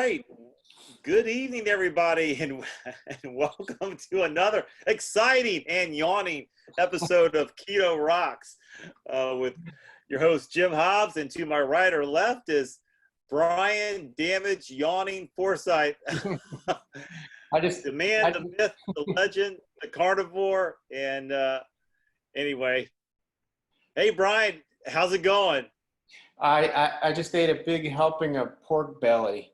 right. Good evening, everybody, and welcome to another exciting and yawning episode of Keto Rocks with your host, Jim Hobbs. And to my right or left is Brian Damage Yawning Forsythe. The man, the myth, the legend, the carnivore. And anyway, hey, Brian, how's it going? I just ate a big helping of pork belly.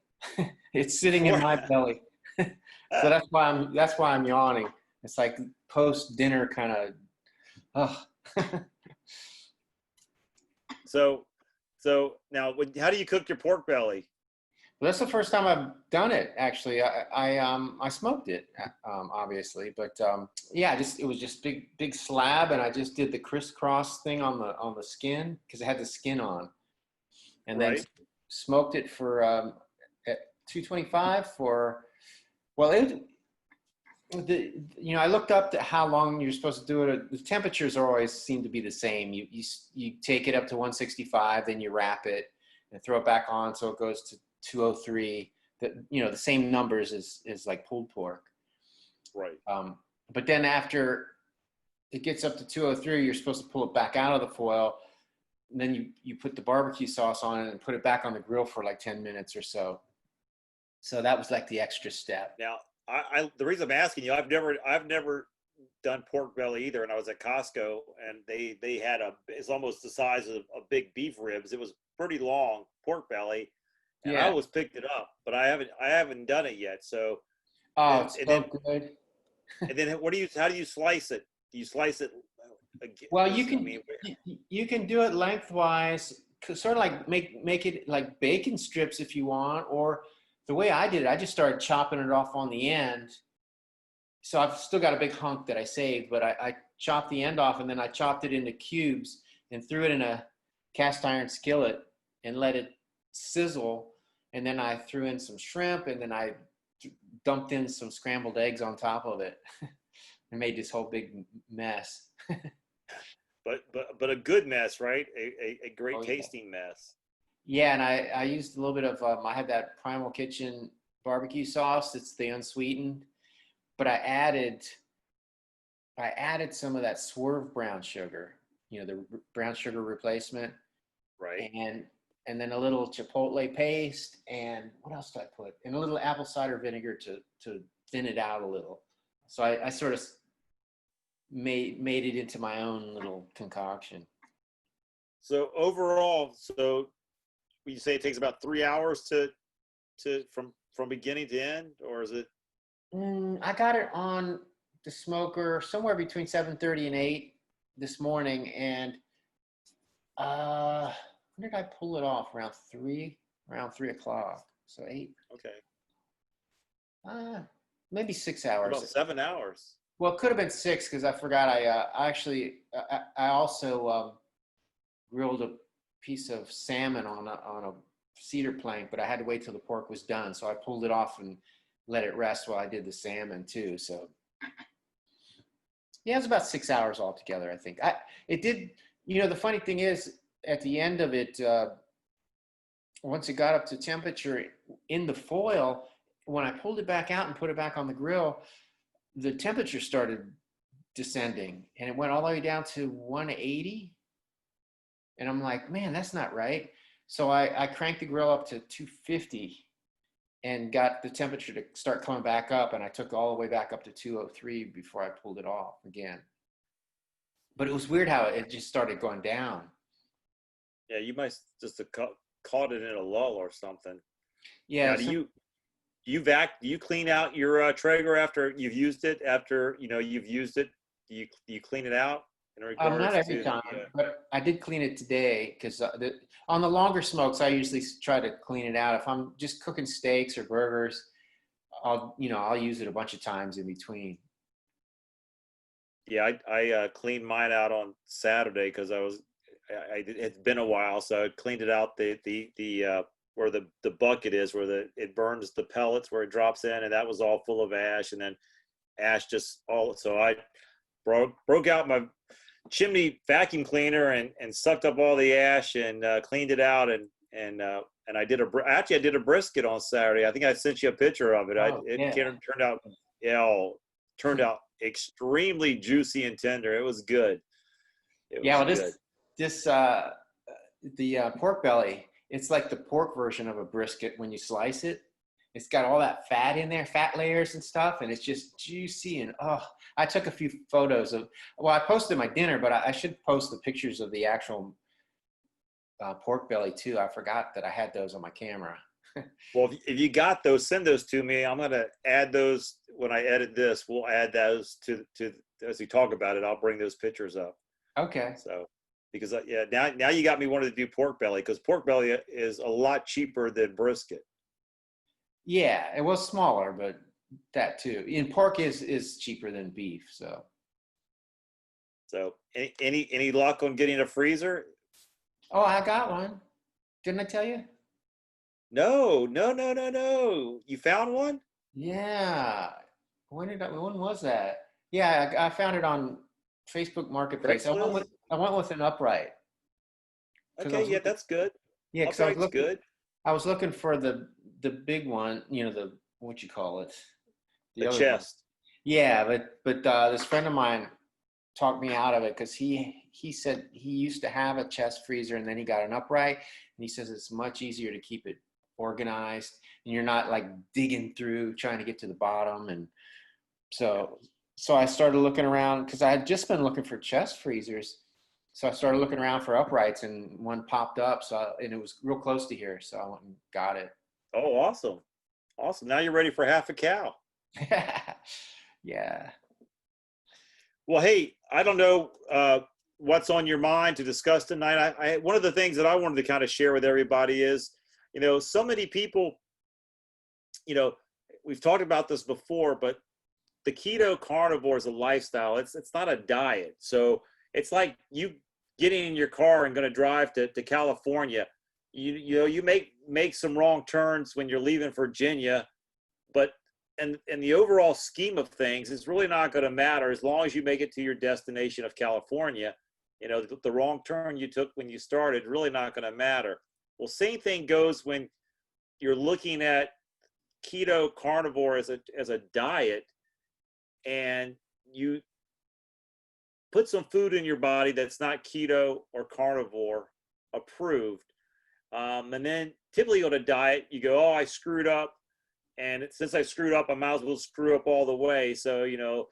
It's sitting in my belly, so that's why I'm yawning. It's like post dinner kind of. So now, how do you cook your pork belly? Well, that's the first time I've done it. Actually, I smoked it, obviously, but yeah, it was just big slab, and I just did the crisscross thing on the skin because it had the skin on, and then smoked it for at 225 for, well, I looked up to how long you're supposed to do it. The temperatures always seem to be the same. You take it up to 165, then you wrap it and throw it back on so it goes to 203. The same numbers as like pulled pork. Right. But then after it gets up to 203, you're supposed to pull it back out of the foil. And then you put the barbecue sauce on it and put it back on the grill for like 10 minutes or so. So that was like the extra step. Now, the reason I'm asking you, I've never done pork belly either, and I was at Costco, and they had it's almost the size of a big beef ribs. It was pretty long pork belly, and I always picked it up, but I haven't done it yet. So, it's so good. And then how do you slice it? Do you slice it? Well, you can do it lengthwise, sort of like make it like bacon strips if you want, or the way I did it, I just started chopping it off on the end. So I've still got a big hunk that I saved, but I chopped the end off, and then I chopped it into cubes and threw it in a cast iron skillet and let it sizzle. And then I threw in some shrimp, and then I dumped in some scrambled eggs on top of it and made this whole big mess. But a good mess, right? A great tasting mess. Yeah, and I used a little bit of, I had that Primal Kitchen barbecue sauce. It's the unsweetened, but I added some of that Swerve brown sugar, the brown sugar replacement. Right. And then a little chipotle paste, and what else did I put? And a little apple cider vinegar to thin it out a little. So I sort of made it into my own little concoction. So overall, you say it takes about 3 hours from beginning to end, or is it? I got it on the smoker somewhere between 7:30 and 8 this morning, and when did I pull it off? Around 3 o'clock. So 8. Okay. Maybe 6 hours. About 7 hours. Well, it could have been 6 because I forgot. I also grilled a piece of salmon on a cedar plank, but I had to wait till the pork was done. So I pulled it off and let it rest while I did the salmon too. So yeah, it was about 6 hours altogether, I think. It did, the funny thing is at the end of it, once it got up to temperature in the foil, when I pulled it back out and put it back on the grill, the temperature started descending and it went all the way down to 180. And I'm like, man, that's not right. So I cranked the grill up to 250 and got the temperature to start coming back up. And I took it all the way back up to 203 before I pulled it off again. But it was weird how it just started going down. Yeah, you might just have caught it in a lull or something. Yeah. Now, do you clean out your Traeger after you've used it? After you've used it, do you clean it out? Not every time, but I did clean it today because on the longer smokes, I usually try to clean it out. If I'm just cooking steaks or burgers, I'll use it a bunch of times in between. Yeah, I cleaned mine out on Saturday because it's been a while, so I cleaned it out the where the bucket is, where it burns the pellets where it drops in, and that was all full of ash, and then ash so I broke out my chimney vacuum cleaner and sucked up all the ash and cleaned it out and and I did I did a brisket on Saturday. I think I sent you a picture of it. Oh, It yeah. turned out, turned out extremely juicy and tender. It was good. It Yeah, was well, good. the pork belly, it's like the pork version of a brisket when you slice it. It's got all that fat in there, fat layers and stuff, and it's just juicy. And I took a few photos I posted my dinner, but I should post the pictures of the actual pork belly too. I forgot that I had those on my camera. Well, if you got those, send those to me. I'm going to add those when I edit this. We'll add those to as we talk about it. I'll bring those pictures up. Okay. So, because now you got me wanting to do pork belly, because pork belly is a lot cheaper than brisket. Yeah, it was smaller, but that too. And pork is cheaper than beef, so. So, any luck on getting a freezer? Oh, I got one. Didn't I tell you? No. You found one? Yeah. When was that? Yeah, I found it on Facebook Marketplace. Craigslist? I went with an upright. Okay, yeah, that's good. Yeah, because Upright's good. I was looking for the big one, the what you call it, The other chest. one. Yeah, but this friend of mine talked me out of it because he said he used to have a chest freezer and then he got an upright, and he says it's much easier to keep it organized and you're not like digging through trying to get to the bottom. And so I started looking around because I had just been looking for chest freezers. So I started looking around for uprights and one popped up. And it was real close to here. So I went and got it. Oh, awesome. Awesome. Now you're ready for half a cow. Yeah. Well, hey, I don't know what's on your mind to discuss tonight. One of the things that I wanted to kind of share with everybody is, so many people, we've talked about this before, but the keto carnivore is a lifestyle. It's not a diet. So it's like you getting in your car and going to drive to California. You make some wrong turns when you're leaving Virginia, but in the overall scheme of things, it's really not going to matter as long as you make it to your destination of California. The wrong turn you took when you started, really not going to matter. Well, same thing goes when you're looking at keto carnivore as a diet, and you put some food in your body that's not keto or carnivore approved. And then typically on a diet, you go, oh, I screwed up. And since I screwed up, I might as well screw up all the way. So, you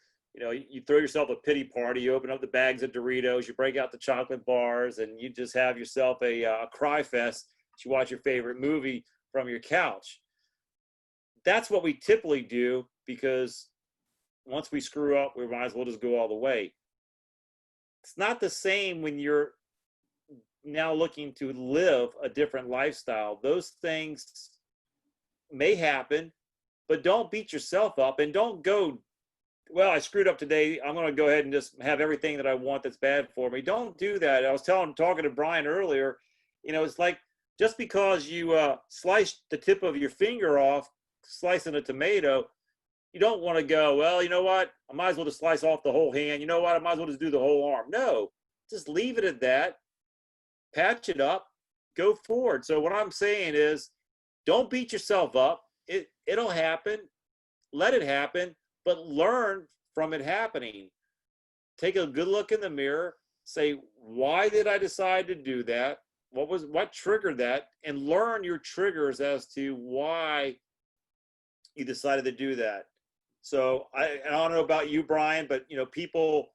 throw yourself a pity party. You open up the bags of Doritos, you break out the chocolate bars, and you just have yourself a cry fest. You watch your favorite movie from your couch. That's what we typically do, because once we screw up, we might as well just go all the way. It's not the same when you're now looking to live a different lifestyle. Those things may happen, but don't beat yourself up and don't go, well, I screwed up today, I'm going to go ahead and just have everything that I want that's bad for me. Don't do that. I was talking to Brian earlier, it's like, just because you sliced the tip of your finger off, slicing a tomato, you don't want to go, well, you know what? I might as well just slice off the whole hand. You know what? I might as well just do the whole arm. No, just leave it at that. Patch it up. Go forward. So what I'm saying is, don't beat yourself up. It'll happen. Let it happen, but learn from it happening. Take a good look in the mirror. Say, why did I decide to do that? What triggered that? And learn your triggers as to why you decided to do that. So I don't know about you, Brian, but people,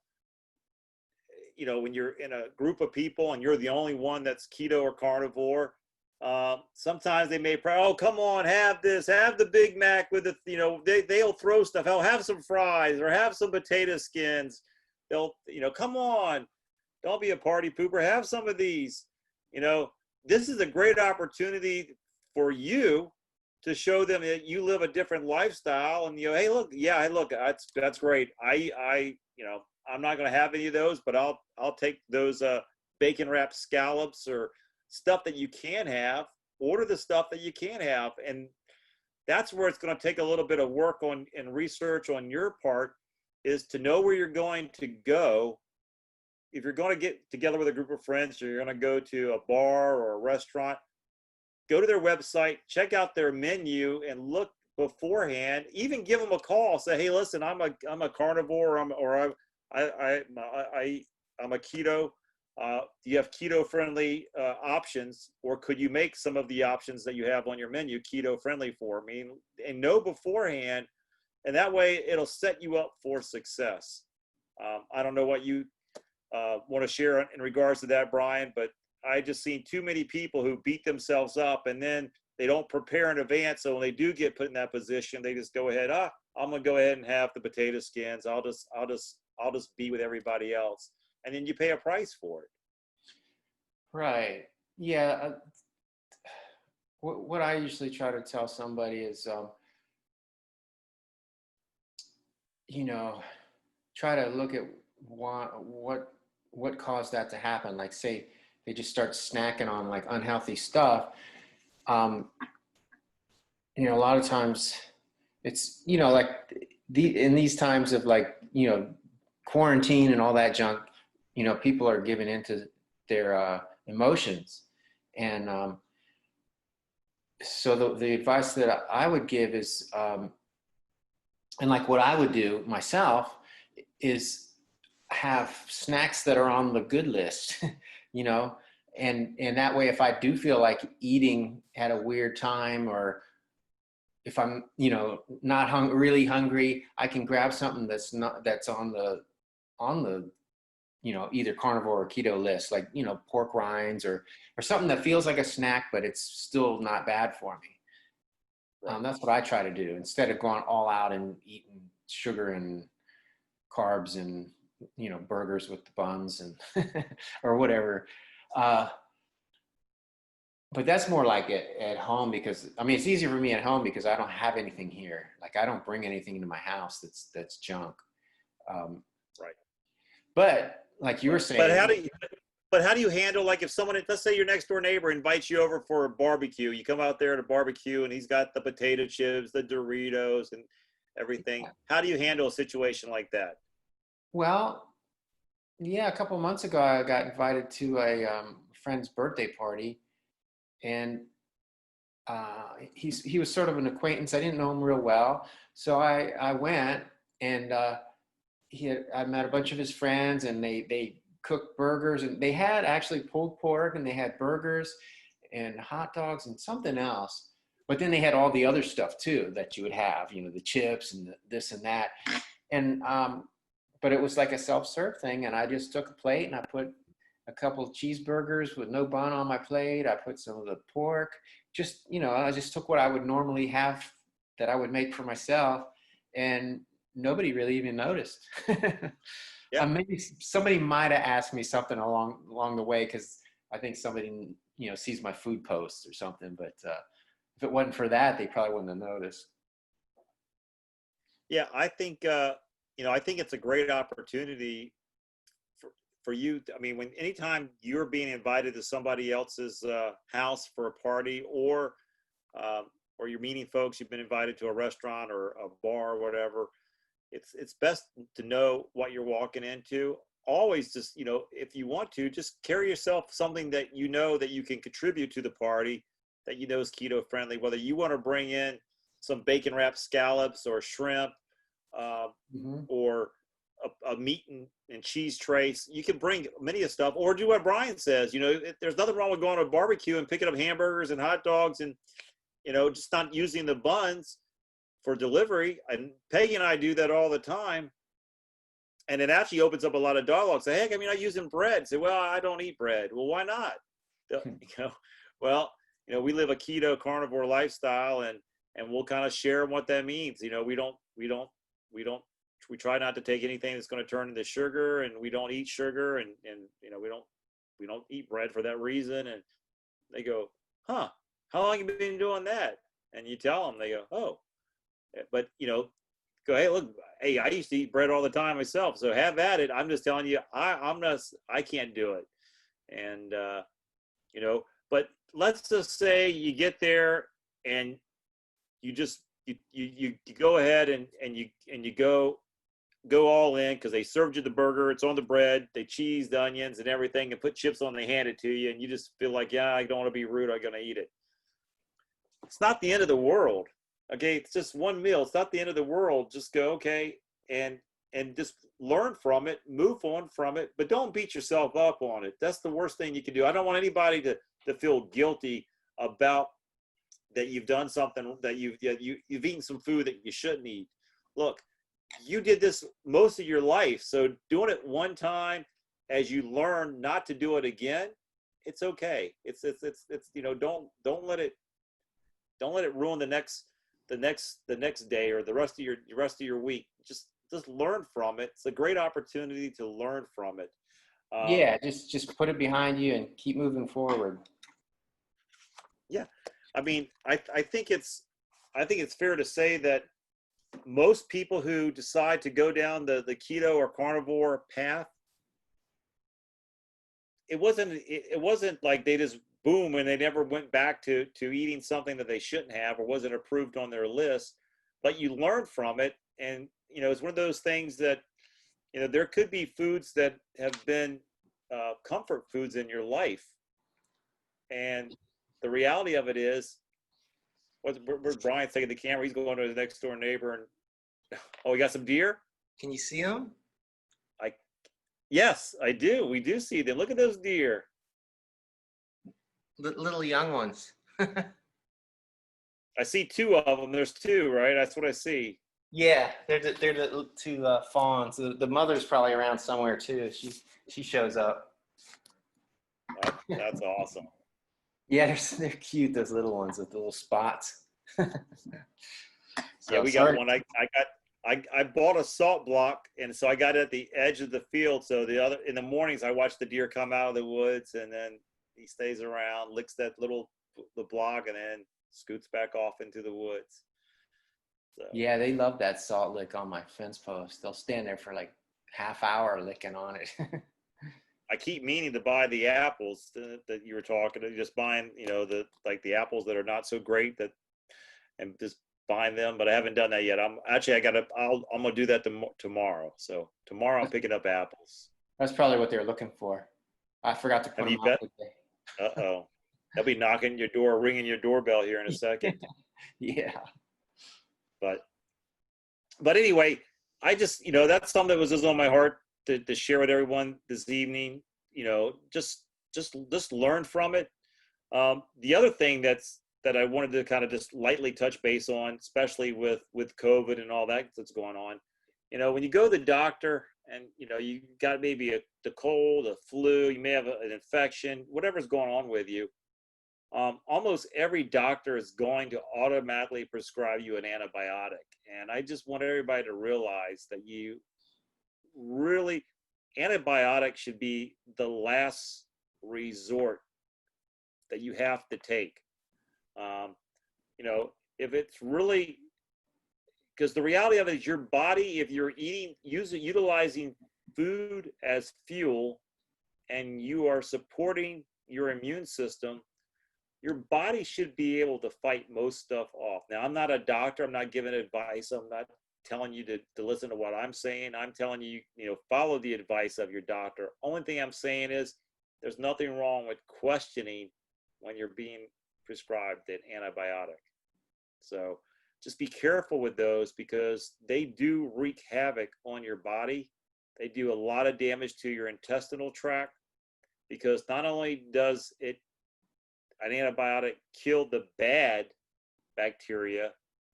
when you're in a group of people and you're the only one that's keto or carnivore, sometimes they may pray, oh, come on, have this, have the Big Mac with it. They'll throw stuff. Oh, have some fries or have some potato skins. They'll, come on, don't be a party pooper. Have some of these. This is a great opportunity for you to show them that you live a different lifestyle, and hey, look, that's great. I'm not going to have any of those, but I'll take those bacon wrapped scallops or stuff that you can have. Order the stuff that you can have, and that's where it's going to take a little bit of work on and research on your part, is to know where you're going to go. If you're going to get together with a group of friends, or you're going to go to a bar or a restaurant, go to their website, check out their menu, and look beforehand. Even give them a call. Say, hey, listen, I'm a carnivore, I'm a keto. Do you have keto-friendly options, or could you make some of the options that you have on your menu keto-friendly for me? And know beforehand, and that way it'll set you up for success. I don't know what you want to share in regards to that, Brian, but I just seen too many people who beat themselves up and then they don't prepare in advance. So when they do get put in that position, they just go ahead. I'm gonna go ahead and have the potato skins. I'll just be with everybody else, and then you pay a price for it. Right. Yeah. What I usually try to tell somebody is, try to look at what caused that to happen. Like, say they just start snacking on like unhealthy stuff. A lot of times it's, like in these times of like, quarantine and all that junk, people are giving into their emotions. And so the advice that I would give is, and like what I would do myself is have snacks that are on the good list, and that way, if I do feel like eating at a weird time, or if I'm, not really hungry, I can grab something that's on the, either carnivore or keto list, like, pork rinds or something that feels like a snack, but it's still not bad for me. Right. That's what I try to do instead of going all out and eating sugar and carbs and, burgers with the buns and or whatever. But that's more like at home, because it's easier for me at home because I don't have anything here. Like, I don't bring anything into my house that's junk. Right. But like you were saying, but how do you handle, like, if someone, let's say your next door neighbor invites you over for a barbecue, you come out there to barbecue and he's got the potato chips, the Doritos and everything. How do you handle a situation like that? Well, yeah, a couple of months ago, I got invited to a friend's birthday party, and he was sort of an acquaintance. I didn't know him real well, so I went, and I met a bunch of his friends, and they cooked burgers, and they had actually pulled pork, and they had burgers and hot dogs and something else. But then they had all the other stuff too that you would have, the chips and this and that, and but it was like a self-serve thing, and I just took a plate and I put a couple of cheeseburgers with no bun on my plate. I put some of the pork, just, I just took what I would normally have that I would make for myself, and nobody really even noticed. Yeah. Maybe somebody might have asked me something along the way, because I think somebody, sees my food posts or something, but if it wasn't for that, they probably wouldn't have noticed. Yeah, I think I think it's a great opportunity for you. When anytime you're being invited to somebody else's house for a party, or you're meeting folks, you've been invited to a restaurant or a bar or whatever, it's best to know what you're walking into. Always just, if you want to, just carry yourself something that that you can contribute to the party, that is keto friendly, whether you want to bring in some bacon wrapped scallops or shrimp, or a meat and cheese trace. You can bring many of stuff, or do what Brian says. There's nothing wrong with going to a barbecue and picking up hamburgers and hot dogs, and just not using the buns for delivery. And Peggy and I do that all the time, and it actually opens up a lot of dialogue. Say, heck, I'm not using bread. Say, well, I don't eat bread. Well, why not? We live a keto carnivore lifestyle, and we'll kind of share what that means. We try not to take anything that's going to turn into sugar, and we don't eat sugar, and we don't eat bread for that reason. And they go, huh, how long have you been doing that? And you tell them, they go, oh, but go, hey, look, hey, I used to eat bread all the time myself, so have at it. I'm just telling you, I can't do it. And but let's just say you get there and you go ahead and you go all in, because they served you the burger, it's on the bread, they cheese the onions and everything, and put chips on, they hand it to you, and you just feel like, yeah, I don't want to be rude, I'm gonna eat it. it's not the end of the world. Okay, it's just one meal. It's not the end of the world. Just go, okay, and just learn from it, move on from it, but don't beat yourself up on it. That's the worst thing you can do. I don't want anybody to feel guilty about that you've done something, that you've eaten some food that you shouldn't eat. Look, you did this most of your life, so doing it one time as you learn not to do it again, it's okay. It's don't let it ruin the next day or the rest of your week. Just learn from it. It's a great opportunity to learn from it. Yeah, just put it behind you and keep moving forward. Yeah, I mean, I think it's fair to say that most people who decide to go down the keto or carnivore path, it wasn't like they just boom and they never went back to eating something that they shouldn't have or wasn't approved on their list, but you learn from it. And it's one of those things that there could be foods that have been comfort foods in your life, and the reality of it is, where's Brian taking the camera? He's going to his next door neighbor, and we got some deer. Can you see them? Yes, I do. We do see them. Look at those deer. Little young ones. I see two of them. There's two, right? That's what I see. Yeah, they're the two fawns. The mother's probably around somewhere too. She shows up. That's awesome. Yeah, they're cute, those little ones with the little spots. Yeah, we got one. I bought a salt block, and so I got it at the edge of the field. So in the mornings I watch the deer come out of the woods, and then he stays around, licks the block, and then scoots back off into the woods. So. Yeah, they love that salt lick on my fence post. They'll stand there for like half hour licking on it. I keep meaning to buy the apples that you were talking to, just buying, the apples that are not so great, and just buying them, but I haven't done that yet. I'm gonna do that tomorrow. So tomorrow I'm picking up apples. That's probably what they were looking for. I forgot to put them out today. Uh-oh. They'll be knocking your door, ringing your doorbell here in a second. Yeah. But anyway, I just, that's something that was just on my heart to share with everyone this evening. Just learn from it. The other thing that I wanted to kind of just lightly touch base on, especially with COVID and all that that's going on, when you go to the doctor and, you got maybe the cold, a flu, you may have an infection, whatever's going on with you, almost every doctor is going to automatically prescribe you an antibiotic. And I just want everybody to realize that antibiotics should be the last resort that you have to take. If it's really, because the reality of it is your body, if you're utilizing food as fuel and you are supporting your immune system, your body should be able to fight most stuff off. Now, I'm not a doctor. I'm not giving advice. I'm not telling you to listen to what I'm saying. I'm telling you, follow the advice of your doctor. Only thing I'm saying is there's nothing wrong with questioning when you're being prescribed an antibiotic. So just be careful with those, because they do wreak havoc on your body. They do a lot of damage to your intestinal tract, because not only does an antibiotic kill the bad bacteria,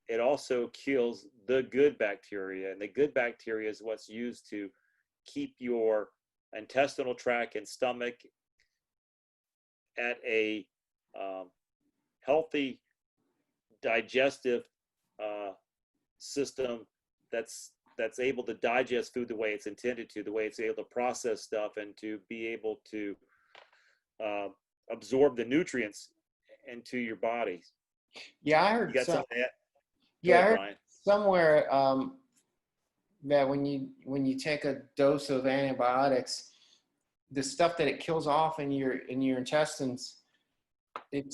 it also kills the good bacteria. And the good bacteria is what's used to keep your intestinal tract and stomach at a healthy digestive system that's able to digest food the way it's intended to, the way it's able to process stuff, and to be able to absorb the nutrients into your body. Yeah, I heard. You got something to add? Yeah, ahead, I heard Brian. somewhere that when you take a dose of antibiotics, the stuff that it kills off in your intestines, it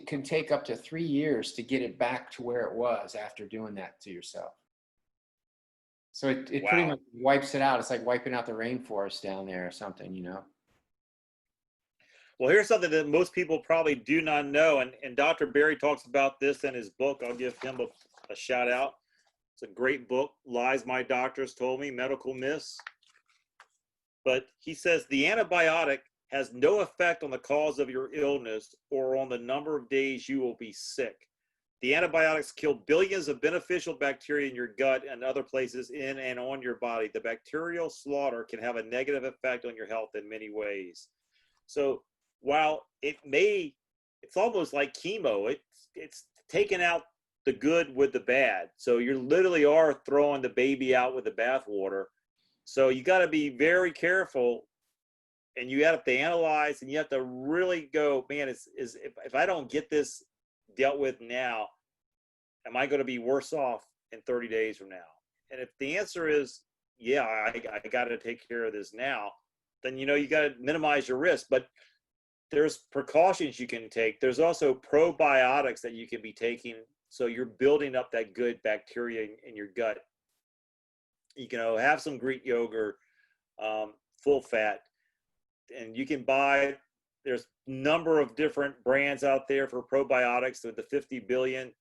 can take up to 3 years to get it back to where it was after doing that to yourself. So it Wow. pretty much wipes it out. It's like wiping out the rainforest down there or something, Well, here's something that most people probably do not know, and Dr. Berry talks about this in his book. I'll give him a shout out. It's a great book, Lies My Doctors Told Me, Medical Myths. But he says the antibiotic has no effect on the cause of your illness or on the number of days you will be sick. The antibiotics kill billions of beneficial bacteria in your gut and other places in and on your body. The bacterial slaughter can have a negative effect on your health in many ways. So while it's almost like chemo, it's taking out the good with the bad. So you literally are throwing the baby out with the bathwater. So you got to be very careful, and you have to analyze, and you have to really go, man, if I don't get this dealt with now, am I going to be worse off in 30 days from now? And if the answer is, yeah, I got to take care of this now, then, you got to minimize your risk. But there's precautions you can take. There's also probiotics that you can be taking. So you're building up that good bacteria in your gut. You can have some Greek yogurt, full fat, and you can buy, there's a number of different brands out there for probiotics with the 50 billion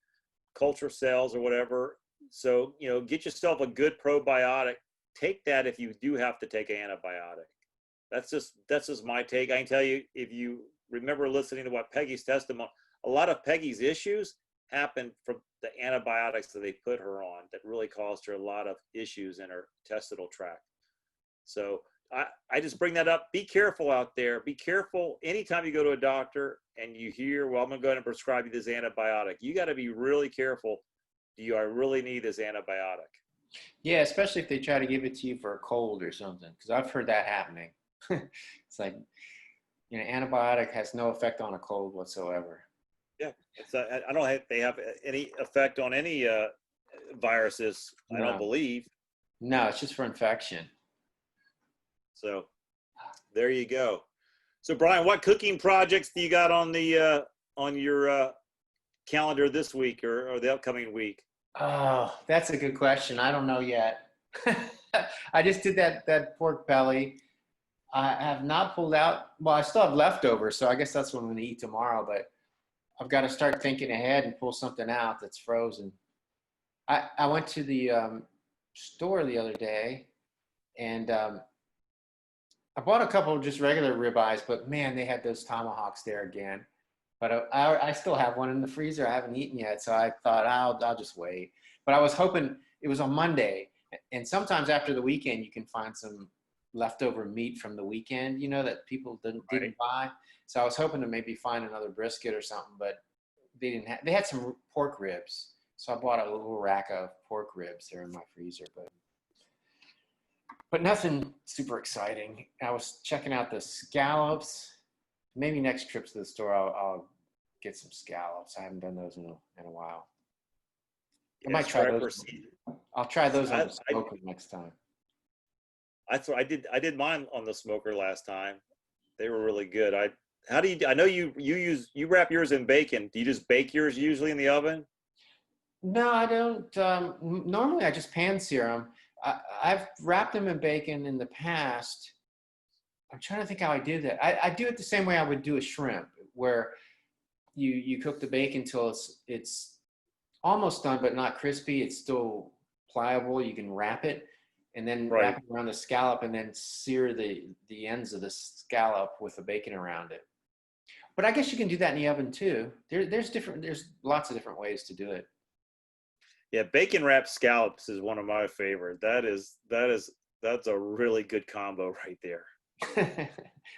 culture cells or whatever. So, get yourself a good probiotic. Take that if you do have to take an antibiotic. That's just my take. I can tell you, if you remember listening to what Peggy's testimony, a lot of Peggy's issues happened from the antibiotics that they put her on that really caused her a lot of issues in her intestinal tract. So I just bring that up. Be careful out there. Be careful anytime you go to a doctor and you hear, well, I'm going to go ahead and prescribe you this antibiotic. You got to be really careful. Do I really need this antibiotic? Yeah, especially if they try to give it to you for a cold or something, because I've heard that happening. It's like, antibiotic has no effect on a cold whatsoever. Yeah, I don't think they have any effect on any viruses. No. I don't believe. No, it's just for infection. So there you go. So Brian, what cooking projects do you got on the on your calendar this week or the upcoming week? Oh, that's a good question. I don't know yet. I just did that pork belly. I have not pulled out. Well, I still have leftovers, so I guess that's what I'm going to eat tomorrow. But I've got to start thinking ahead and pull something out that's frozen. I went to the store the other day, and I bought a couple of just regular ribeyes, but man, they had those tomahawks there again. But I still have one in the freezer. I haven't eaten yet, so I thought I'll just wait. But I was hoping, it was on Monday, and sometimes after the weekend you can find some leftover meat from the weekend, that people didn't buy. So I was hoping to maybe find another brisket or something, but they didn't have. They had some pork ribs, so I bought a little rack of pork ribs there in my freezer, but nothing super exciting. I was checking out the scallops. Maybe next trip to the store, I'll get some scallops. I haven't done those in a while. I might try those. I'll try those on the smoker next time. That's what I did. I did mine on the smoker last time. They were really good. I know you wrap yours in bacon. Do you just bake yours usually in the oven? No, I don't. Normally I just pan sear them. I've wrapped them in bacon in the past. I'm trying to think how I did that. I do it the same way I would do a shrimp, where you cook the bacon till it's almost done but not crispy. It's still pliable. You can wrap it and then wrap it around the scallop and then sear the ends of the scallop with the bacon around it. But I guess you can do that in the oven too. There's lots of different ways to do it. Yeah, bacon wrapped scallops is one of my favorite. That's a really good combo right there.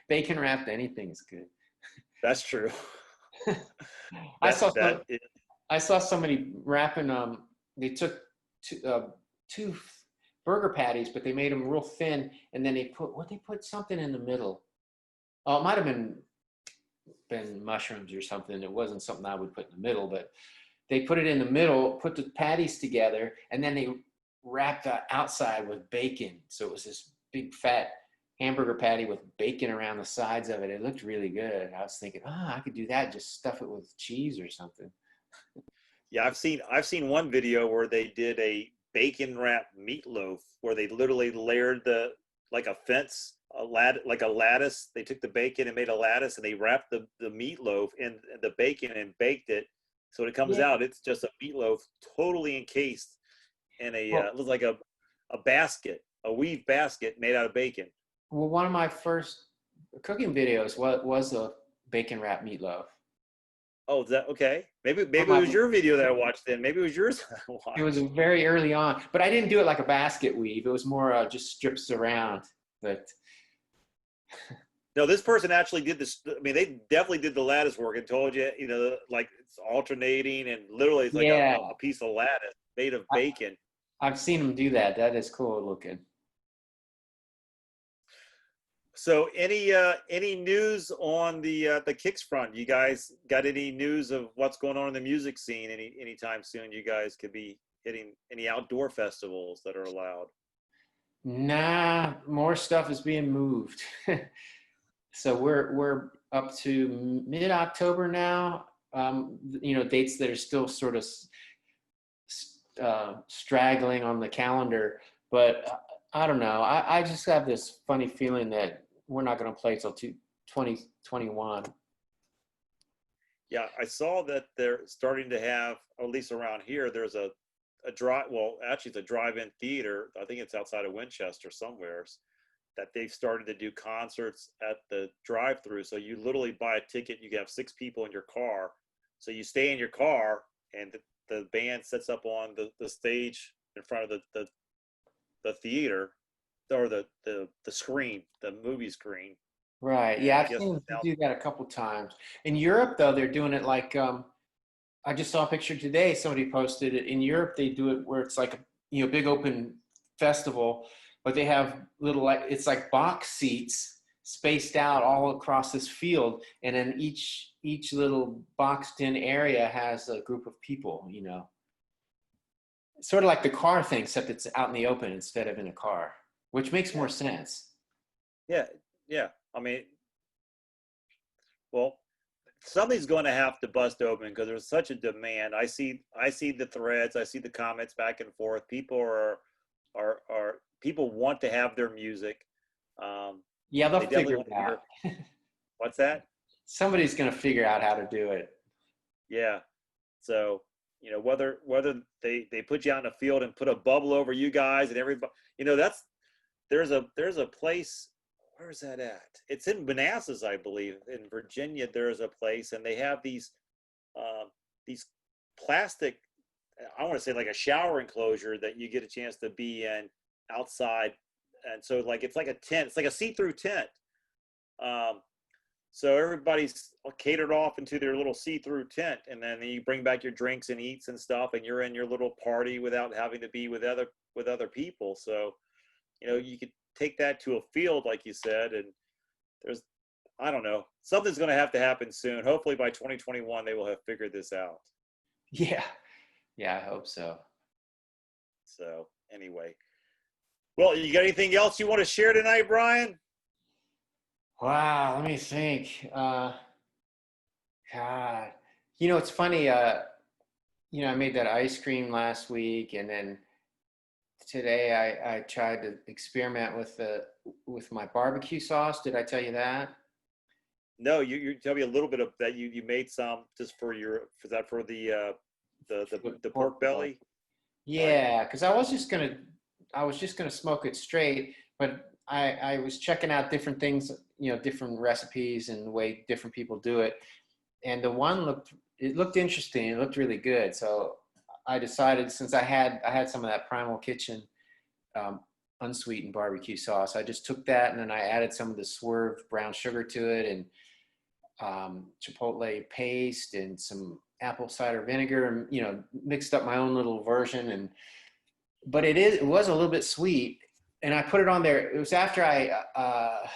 Bacon wrapped anything is good. That's true. I saw somebody wrapping. They took two burger patties, but they made them real thin, and then they put something in the middle. Oh, it might have been mushrooms or something. It wasn't something I would put in the middle, but they put it in the middle, put the patties together, and then they wrapped the outside with bacon. So it was this big fat hamburger patty with bacon around the sides of it. It looked really good. I was thinking, I could do that. Just stuff it with cheese or something. Yeah, I've seen one video where they did a bacon wrapped meatloaf where they literally layered the like a fence, like a lattice. They took the bacon and made a lattice, and they wrapped the meatloaf in the bacon and baked it. So when it comes Yeah. out, it's just a meatloaf totally encased in a Well, it looks like a basket, a weave basket made out of bacon. well, one of my first cooking videos was a bacon wrapped meatloaf. Oh, is that okay? Maybe From it my, was your video that I watched then. Maybe it was yours that I it was watched. very early on, but I didn't do it like a basket weave. It was more just strips around. But No, this person actually did this. I mean, they definitely did the lattice work and told you, like it's alternating and literally it's like yeah, a piece of lattice made of bacon. I've seen them do that. That is cool looking. So any news on the Kix front? You guys got any news of what's going on in the music scene anytime soon? You guys could be hitting any outdoor festivals that are allowed. Nah, more stuff is being moved. So we're up to mid-October now. Dates that are still sort of straggling on the calendar, but I don't know. I just have this funny feeling that we're not going to play till 2021. Yeah, I saw that they're starting to have, or at least around here, there's a drive. Well, actually, it's a drive-in theater. I think it's outside of Winchester somewhere. That they've started to do concerts at the drive-through. So you literally buy a ticket. You can have 6 people in your car. So you stay in your car, and the band sets up on the stage in front of the theater, or the screen, the movie screen. Right. And Yeah, I I've guess seen them now, do that a couple times. In Europe, though, they're doing it like I just saw a picture today. Somebody posted it. In Europe, they do it where it's like a big open festival, but they have little it's like box seats spaced out all across this field, and then each little boxed in area has a group of people. Sort of like the car thing, except it's out in the open instead of in a car, which makes more sense. yeah, yeah. I mean, well, something's going to have to bust open because there's such a demand. I see the threads, I see the comments back and forth. People are people want to have their music. Yeah, they'll They definitely figure want it to out. hear. What's that? Somebody's going to figure out how to do it. Yeah. So whether they put you out in a field and put a bubble over you guys and everybody, there's a place. Where is that at? It's in Manassas, I believe, in Virginia. There's a place, and they have these plastic. I want to say like a shower enclosure that you get a chance to be in outside, and so like it's like a tent. It's like a see-through tent. So everybody's catered off into their little see-through tent, and then you bring back your drinks and eats and stuff, and you're in your little party without having to be with other people. So, you could take that to a field, like you said, and I don't know, something's going to happen soon. Hopefully by 2021, they will have figured this out. Yeah. Yeah, I hope so. So anyway, well, you got anything else you want to share tonight, Brian? Wow, let me think. God, it's funny. I made that ice cream last week, and then today I tried to experiment with my barbecue sauce. Did I tell you that? No, you tell me a little bit of that. You made some just for the pork belly. Yeah, because I was just gonna smoke it straight, but I was checking out different things, different recipes and the way different people do it, and the one looked interesting. It looked really good, so I decided, since I had some of that Primal Kitchen unsweetened barbecue sauce, I just took that and then I added some of the Swerve brown sugar to it, and chipotle paste and some apple cider vinegar, and mixed up my own little version. But it was a little bit sweet, and I put it on there. It was after I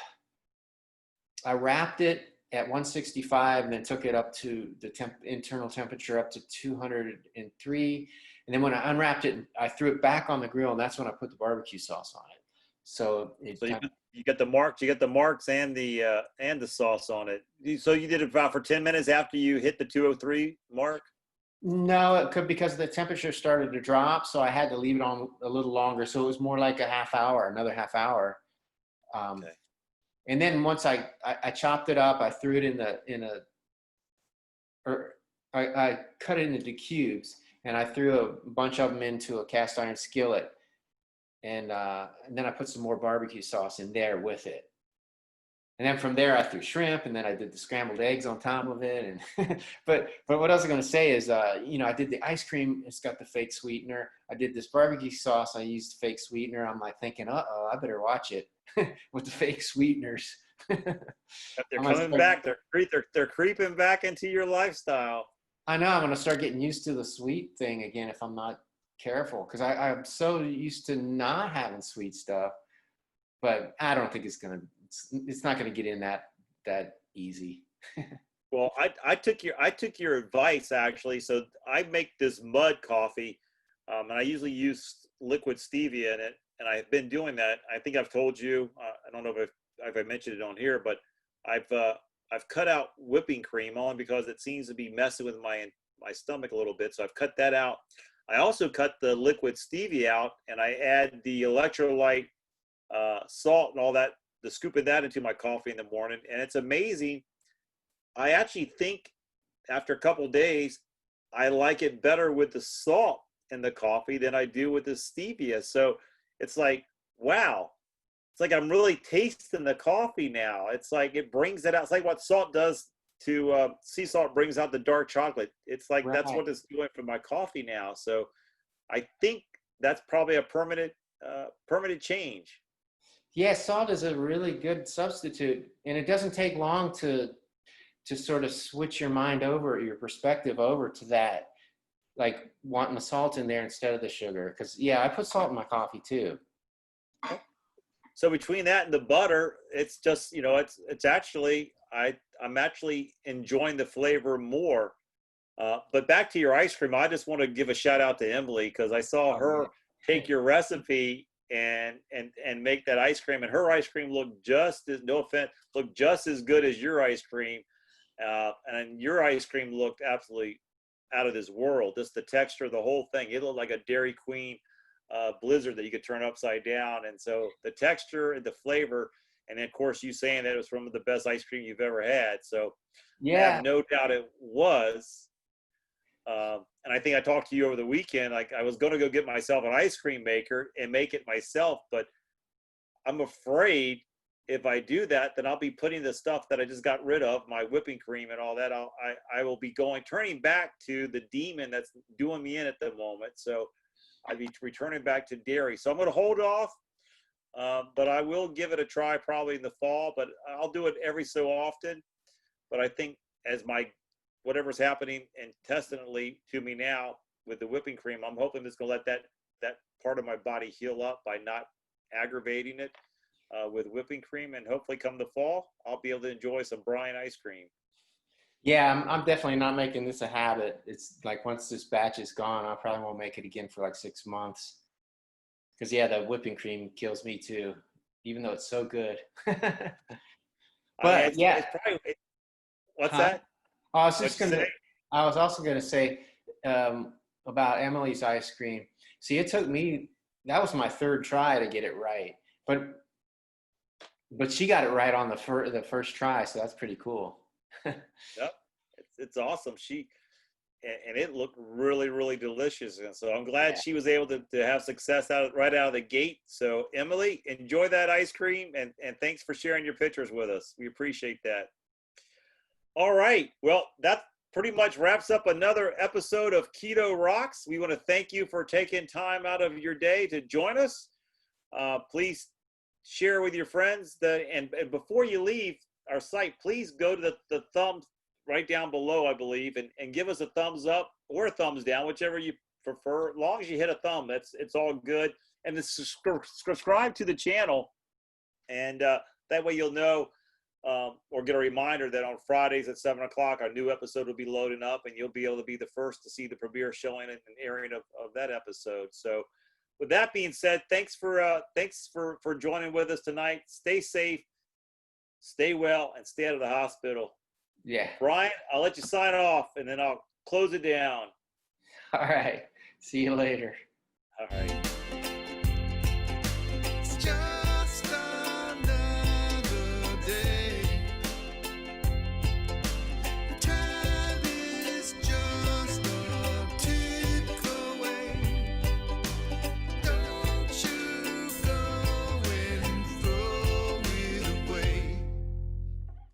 wrapped it at 165 and then took it up to the internal temperature up to 203, and then when I unwrapped it, I threw it back on the grill, and that's when I put the barbecue sauce on it. So you got the marks. You got the marks and the sauce on it. So you did it about for 10 minutes after you hit the 203 mark. No, it could, because the temperature started to drop, so I had to leave it on a little longer. So it was more like another half hour. Okay. And then once I chopped it up, I threw it I cut it into cubes, and I threw a bunch of them into a cast iron skillet, and then I put some more barbecue sauce in there with it. And then from there, I threw shrimp, and then I did the scrambled eggs on top of it. And but what I was going to say is, I did the ice cream. It's got the fake sweetener. I did this barbecue sauce. I used fake sweetener. I'm like thinking, I better watch it with the fake sweeteners. They're coming back. They're creeping back into your lifestyle. I know. I'm going to start getting used to the sweet thing again if I'm not careful, because I'm so used to not having sweet stuff. But I don't think it's not going to get in that easy. Well, I took your advice, actually. So I make this mud coffee, and I usually use liquid stevia in it, and I've been doing that. I think I've told you. I don't know if I mentioned it on here, but I've cut out whipping cream only because it seems to be messing with my stomach a little bit. So I've cut that out. I also cut the liquid stevia out, and I add the electrolyte, salt, and all that. The scooping that into my coffee in the morning, and it's amazing. I actually think after a couple of days, I like it better with the salt in the coffee than I do with the stevia. So it's like, wow, it's like I'm really tasting the coffee now. It's like it brings it out. It's like what salt does to sea salt brings out the dark chocolate. It's like that's what it's doing for my coffee now. So I think that's probably a permanent change. Yeah, salt is a really good substitute, and it doesn't take long to sort of switch your mind over, your perspective over to that, like wanting the salt in there instead of the sugar. Because I put salt in my coffee too. So between that and the butter, it's just it's actually I'm actually enjoying the flavor more. But back to your ice cream, I just want to give a shout out to Emily because I saw her take your recipe and make that ice cream, and her ice cream looked just as good as your ice cream, and your ice cream looked absolutely out of this world. Just the texture, the whole thing, it looked like a Dairy Queen blizzard that you could turn upside down. And so the texture and the flavor, and then of course you saying that it was some of the best ice cream you've ever had, so I have no doubt it was. And I think I talked to you over the weekend, like I was going to go get myself an ice cream maker and make it myself, but I'm afraid if I do that, then I'll be putting the stuff that I just got rid of, my whipping cream and all that, I will be turning back to the demon that's doing me in at the moment. So I'd be returning back to dairy. So I'm going to hold off, but I will give it a try probably in the fall, but I'll do it every so often. But I think as whatever's happening intestinally to me now with the whipping cream, I'm hoping it's going to let that part of my body heal up by not aggravating it with whipping cream. And hopefully come the fall, I'll be able to enjoy some brine ice cream. Yeah, I'm definitely not making this a habit. It's like once this batch is gone, I probably won't make it again for like 6 months. Because the whipping cream kills me too, even though it's so good. But it's probably, what's that? I was also gonna say about Emily's ice cream. See, it took me, that was my third try to get it right, but she got it right on the first try, so that's pretty cool. Yep, it's awesome. And it looked really, really delicious, and so I'm glad she was able to have success right out of the gate. So Emily, enjoy that ice cream, and thanks for sharing your pictures with us. We appreciate that. All right. Well, that pretty much wraps up another episode of Keto Rocks. We want to thank you for taking time out of your day to join us. Please share with your friends and before you leave our site, please go to the thumbs right down below, I believe, and give us a thumbs up or a thumbs down, whichever you prefer. As long as you hit a thumb, it's all good. And then subscribe to the channel, and that way you'll know or get a reminder that on Fridays at 7 o'clock, our new episode will be loading up, and you'll be able to be the first to see the premiere showing and airing of that episode. So with that being said, thanks for joining with us tonight. Stay safe, stay well, and stay out of the hospital. Yeah. Brian, I'll let you sign off, and then I'll close it down. All right. See you later. All right.